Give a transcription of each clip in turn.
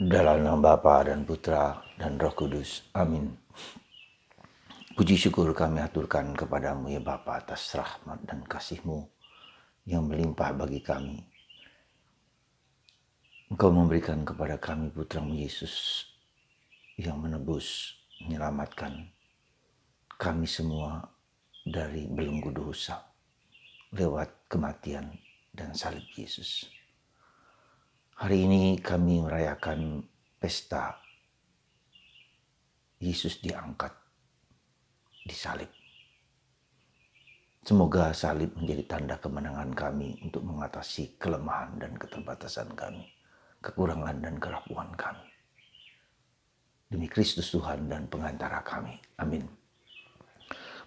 Dalam nama Bapa dan Putra dan Roh Kudus. Amin. Puji syukur kami aturkan kepadamu ya Bapa atas rahmat dan kasih-Mu yang melimpah bagi kami. Engkau memberikan kepada kami Putra-Mu Yesus yang menebus, menyelamatkan kami semua dari belenggu dosa lewat kematian dan salib Yesus. Hari ini kami merayakan pesta Yesus diangkat, disalib. Semoga salib menjadi tanda kemenangan kami untuk mengatasi kelemahan dan keterbatasan kami, kekurangan dan kerapuhan kami. Demi Kristus Tuhan dan pengantara kami. Amin.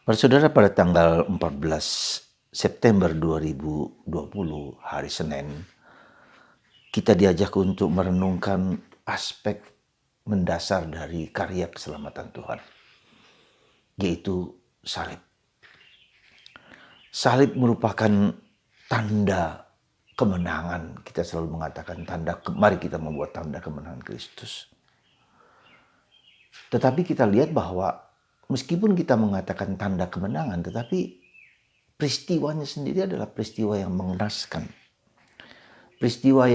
Para saudara, pada tanggal 14 September 2020, hari Senin, kita diajak untuk merenungkan aspek mendasar dari karya keselamatan Tuhan, yaitu salib. Salib merupakan tanda kemenangan. Kita selalu mengatakan mari kita membuat tanda kemenangan Kristus. Tetapi kita lihat bahwa meskipun kita mengatakan tanda kemenangan, tetapi peristiwanya sendiri adalah peristiwa yang mengenaskan. Peristiwa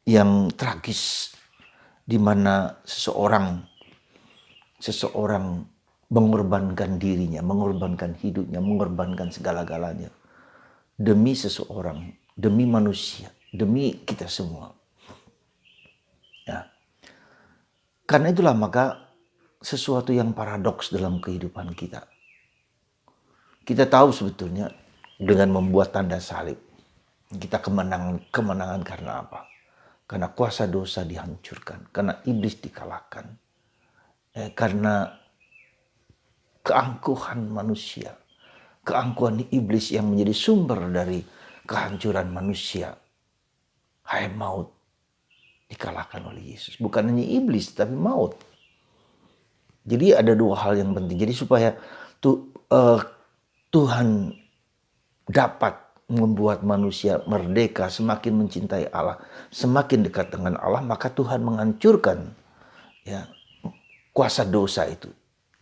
yang tragis, di mana seseorang mengorbankan dirinya, mengorbankan hidupnya, mengorbankan segala-galanya demi seseorang, demi manusia, demi kita semua. Ya. Karena itulah maka sesuatu yang paradoks dalam kehidupan kita. Kita tahu sebetulnya dengan membuat tanda salib, kita kemenangan karena apa? Karena kuasa dosa dihancurkan, karena iblis dikalahkan, karena keangkuhan manusia, keangkuhan iblis yang menjadi sumber dari kehancuran manusia. Hai maut, dikalahkan oleh Yesus. Bukan hanya iblis, tapi maut. Jadi ada dua hal yang penting. Jadi supaya Tuhan dapat membuat manusia merdeka, semakin mencintai Allah, semakin dekat dengan Allah, maka Tuhan menghancurkan kuasa dosa itu.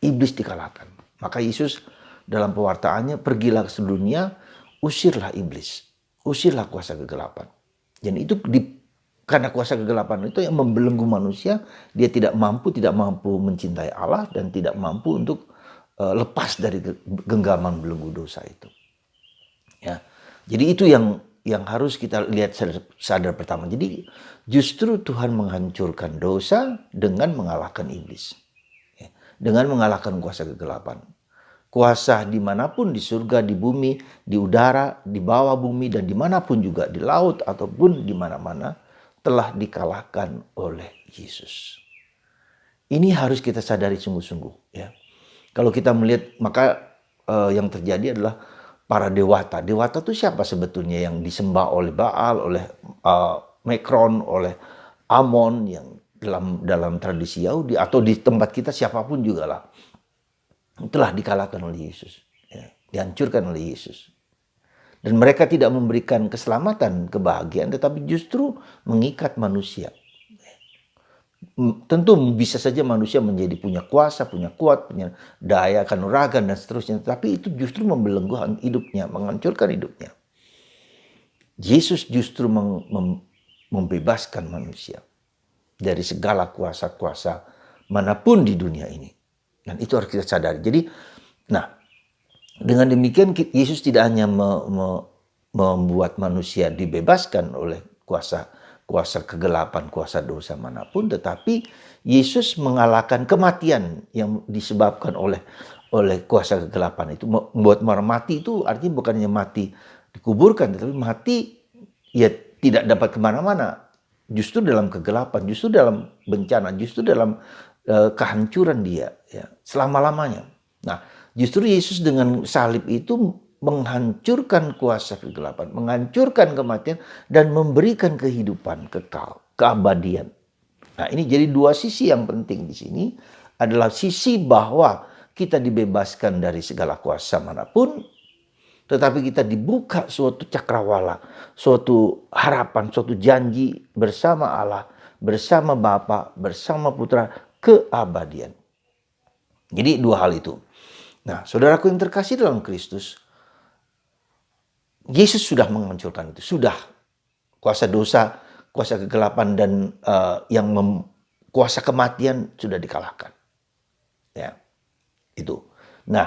Iblis dikalahkan. Maka Yesus dalam pewartaannya, pergilah ke seluruh dunia, usirlah iblis, usirlah kuasa kegelapan. Dan itu karena kuasa kegelapan itu yang membelenggu manusia, dia tidak mampu mencintai Allah dan tidak mampu untuk lepas dari genggaman belenggu dosa itu. Ya. Jadi itu yang harus kita lihat sadar pertama. Jadi justru Tuhan menghancurkan dosa dengan mengalahkan iblis. Ya. Dengan mengalahkan kuasa kegelapan. Kuasa dimanapun, di surga, di bumi, di udara, di bawah bumi, dan dimanapun juga, di laut ataupun di mana-mana, telah dikalahkan oleh Yesus. Ini harus kita sadari sungguh-sungguh. Ya. Kalau kita melihat, maka yang terjadi adalah para dewata. Dewata itu siapa sebetulnya yang disembah oleh Baal, oleh Mekron, oleh Amon yang dalam tradisi Yahudi atau di tempat kita siapapun juga lah, telah dikalahkan oleh Yesus, ya, dihancurkan oleh Yesus. Dan mereka tidak memberikan keselamatan, kebahagiaan, tetapi justru mengikat manusia. Tentu bisa saja manusia menjadi punya kuasa, punya kuat, punya daya kanuragan dan seterusnya. Tapi itu justru membelenggu hidupnya, menghancurkan hidupnya. Yesus justru membebaskan manusia dari segala kuasa-kuasa manapun di dunia ini. Dan itu harus kita sadari. Jadi, dengan demikian Yesus tidak hanya membuat manusia dibebaskan oleh kuasa kegelapan, kuasa dosa manapun, tetapi Yesus mengalahkan kematian yang disebabkan oleh kuasa kegelapan itu. Membuat mati itu artinya bukan hanya mati dikuburkan, tetapi mati ya tidak dapat kemana-mana. Justru dalam kegelapan, justru dalam bencana, justru dalam kehancuran dia ya, selama-lamanya. Nah, justru Yesus dengan salib itu menghancurkan kuasa kegelapan, menghancurkan kematian, dan memberikan kehidupan kekal, keabadian. Nah, ini jadi dua sisi yang penting di sini. Adalah sisi bahwa kita dibebaskan dari segala kuasa manapun, tetapi kita dibuka suatu cakrawala, suatu harapan, suatu janji bersama Allah, bersama Bapa, bersama Putra keabadian. Jadi dua hal itu. Nah, saudaraku yang terkasih dalam Kristus, Yesus sudah menghancurkan itu. Sudah. Kuasa dosa, kuasa kegelapan, dan kuasa kematian sudah dikalahkan. Ya, itu. Nah,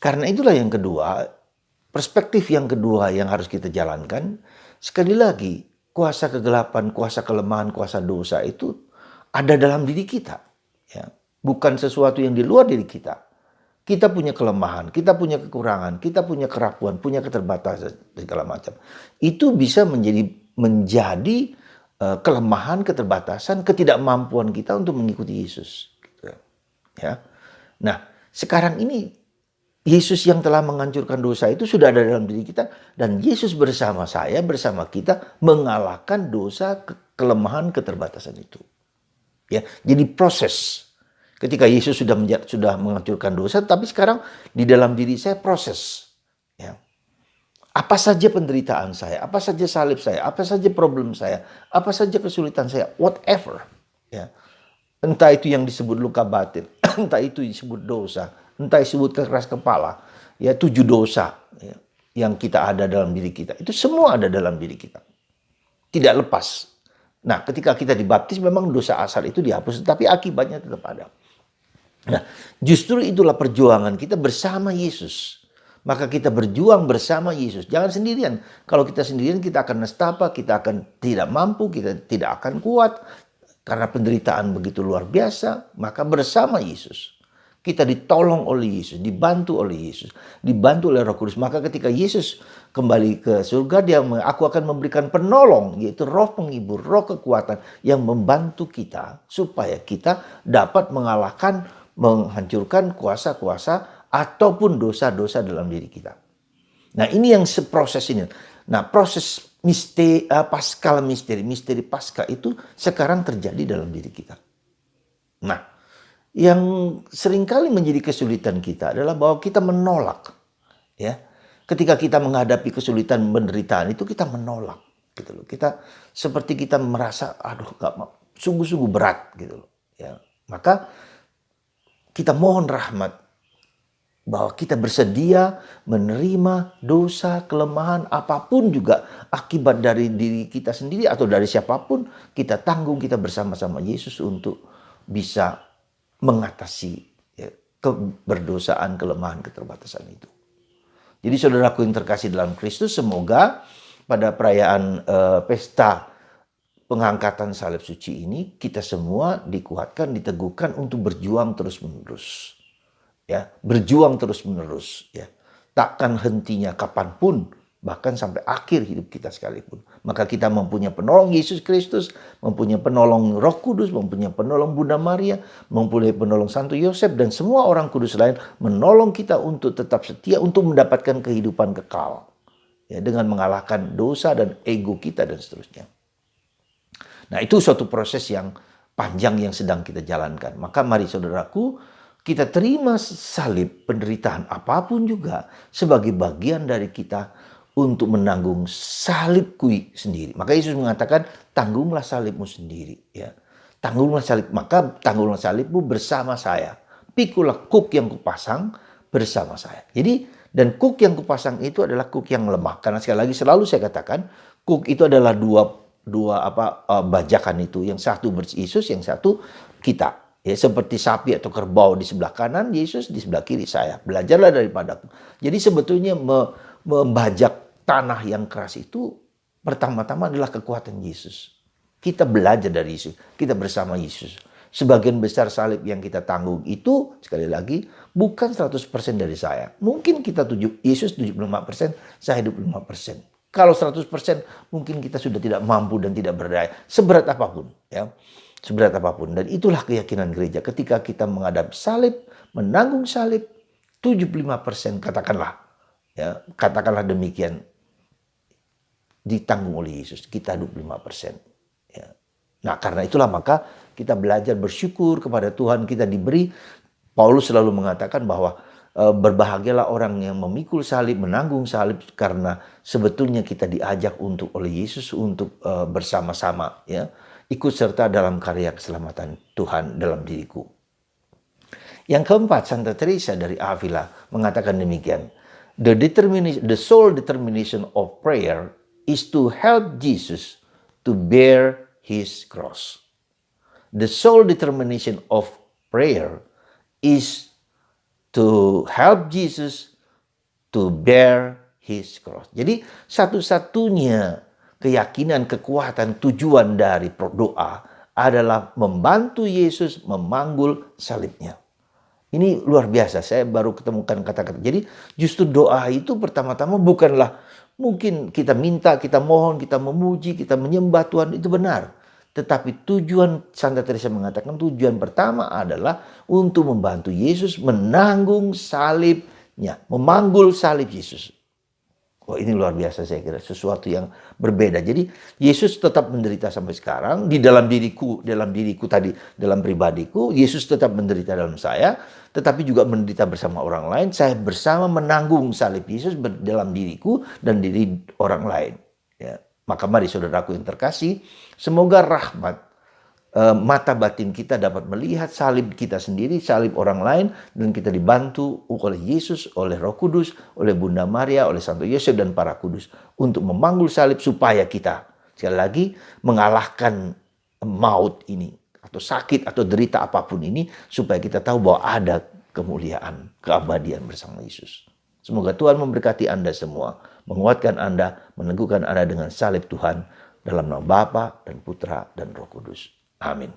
karena itulah yang kedua, perspektif yang kedua yang harus kita jalankan, sekali lagi, kuasa kegelapan, kuasa kelemahan, kuasa dosa itu ada dalam diri kita. Ya. Bukan sesuatu yang di luar diri kita. Kita punya kelemahan, kita punya kekurangan, kita punya kerapuan, punya keterbatasan, segala macam. Itu bisa menjadi kelemahan, keterbatasan, ketidakmampuan kita untuk mengikuti Yesus. Gitu. Ya. Nah, sekarang ini Yesus yang telah menghancurkan dosa itu sudah ada dalam diri kita, dan Yesus bersama saya, bersama kita mengalahkan dosa, kelemahan, keterbatasan itu. Ya, jadi proses. Ketika Yesus sudah menghancurkan dosa, tapi sekarang di dalam diri saya proses. Ya. Apa saja penderitaan saya, apa saja salib saya, apa saja problem saya, apa saja kesulitan saya, whatever. Ya. Entah itu yang disebut luka batin, entah itu disebut dosa, entah disebut keras kepala, ya 7 dosa ya, yang kita ada dalam diri kita. Itu semua ada dalam diri kita. Tidak lepas. Nah, ketika kita dibaptis memang dosa asal itu dihapus, tapi akibatnya tetap ada. Nah, justru itulah perjuangan kita bersama Yesus. Maka kita berjuang bersama Yesus. Jangan sendirian. Kalau kita sendirian kita akan nestapa, kita akan tidak mampu, kita tidak akan kuat. Karena penderitaan begitu luar biasa, maka bersama Yesus. Kita ditolong oleh Yesus, dibantu oleh Yesus, dibantu oleh Roh Kudus. Maka ketika Yesus kembali ke surga, aku akan memberikan penolong, yaitu roh penghibur, roh kekuatan yang membantu kita supaya kita dapat menghancurkan kuasa-kuasa ataupun dosa-dosa dalam diri kita. Nah, ini yang proses ini. Nah, proses misteri Paskah itu sekarang terjadi dalam diri kita. Nah, yang seringkali menjadi kesulitan kita adalah bahwa kita menolak, ya. Ketika kita menghadapi kesulitan, penderitaan itu kita menolak, gitu loh. Kita seperti kita merasa, sungguh-sungguh berat, gitu loh. Ya, maka kita mohon rahmat bahwa kita bersedia menerima dosa, kelemahan, apapun juga akibat dari diri kita sendiri atau dari siapapun, kita tanggung, kita bersama-sama Yesus untuk bisa mengatasi ya, keberdosaan, kelemahan, keterbatasan itu. Jadi saudaraku yang terkasih dalam Kristus, semoga pada perayaan pesta pengangkatan salib suci ini kita semua dikuatkan, diteguhkan untuk berjuang terus-menerus. Ya, berjuang terus-menerus. Ya. Takkan hentinya kapanpun, bahkan sampai akhir hidup kita sekalipun. Maka kita mempunyai penolong Yesus Kristus, mempunyai penolong Roh Kudus, mempunyai penolong Bunda Maria, mempunyai penolong Santo Yosef, dan semua orang kudus lain menolong kita untuk tetap setia, untuk mendapatkan kehidupan kekal. Ya, dengan mengalahkan dosa dan ego kita dan seterusnya. Nah, itu suatu proses yang panjang yang sedang kita jalankan. Maka mari saudaraku, kita terima salib, penderitaan apapun juga sebagai bagian dari kita untuk menanggung salibku sendiri. Maka Yesus mengatakan, tanggunglah salibmu sendiri. Ya. Tanggunglah salib, maka tanggunglah salibmu bersama saya. Pikulah kuk yang kupasang bersama saya. Jadi, dan kuk yang kupasang itu adalah kuk yang lemah. Karena sekali lagi selalu saya katakan, kuk itu adalah dua bajakan itu. Yang satu Yesus, yang satu kita. Ya, seperti sapi atau kerbau di sebelah kanan Yesus, di sebelah kiri saya. Belajarlah daripadaku. Jadi sebetulnya membajak tanah yang keras itu pertama-tama adalah kekuatan Yesus. Kita belajar dari Yesus. Kita bersama Yesus. Sebagian besar salib yang kita tanggung itu, sekali lagi, bukan 100% dari saya. Mungkin kita Yesus 75%, saya 25%. Kalau 100% mungkin kita sudah tidak mampu dan tidak berdaya. Seberat apapun. Ya. Seberat apapun. Dan itulah keyakinan gereja. Ketika kita menghadapi salib, menanggung salib, 75% katakanlah. Ya, katakanlah demikian. Ditanggung oleh Yesus. Kita 25%. Ya. Nah, karena itulah maka kita belajar bersyukur kepada Tuhan. Kita diberi, Paulus selalu mengatakan bahwa berbahagialah orang yang memikul salib, menanggung salib, karena sebetulnya kita diajak oleh Yesus untuk bersama-sama, ya. ikut serta dalam karya keselamatan Tuhan dalam diriku. Yang keempat, Santa Teresa dari Avila mengatakan demikian. The sole determination of prayer is to help Jesus to bear his cross. The sole determination of prayer is to help Jesus to bear his cross. Jadi satu-satunya keyakinan, kekuatan, tujuan dari doa adalah membantu Yesus memanggul salibnya. Ini luar biasa, saya baru ketemukan kata-kata. Jadi justru doa itu pertama-tama bukanlah mungkin kita minta, kita mohon, kita memuji, kita menyembah Tuhan, itu benar. Tetapi tujuan, Santa Teresa mengatakan tujuan pertama adalah untuk membantu Yesus menanggung salibnya, memanggul salib Yesus. Oh, ini luar biasa, saya kira sesuatu yang berbeda. Jadi Yesus tetap menderita sampai sekarang di dalam diriku tadi, dalam pribadiku. Yesus tetap menderita dalam saya, tetapi juga menderita bersama orang lain. Saya bersama menanggung salib Yesus dalam diriku dan diri orang lain. Ya. Maka mari saudaraku yang terkasih, semoga rahmat mata batin kita dapat melihat salib kita sendiri, salib orang lain, dan kita dibantu oleh Yesus, oleh Roh Kudus, oleh Bunda Maria, oleh Santo Yosef dan para kudus untuk memanggul salib supaya kita sekali lagi mengalahkan maut ini atau sakit atau derita apapun ini, supaya kita tahu bahwa ada kemuliaan, keabadian bersama Yesus. Semoga Tuhan memberkati Anda semua, menguatkan Anda, meneguhkan Anda dengan salib Tuhan dalam nama Bapa dan Putra dan Roh Kudus. Amin.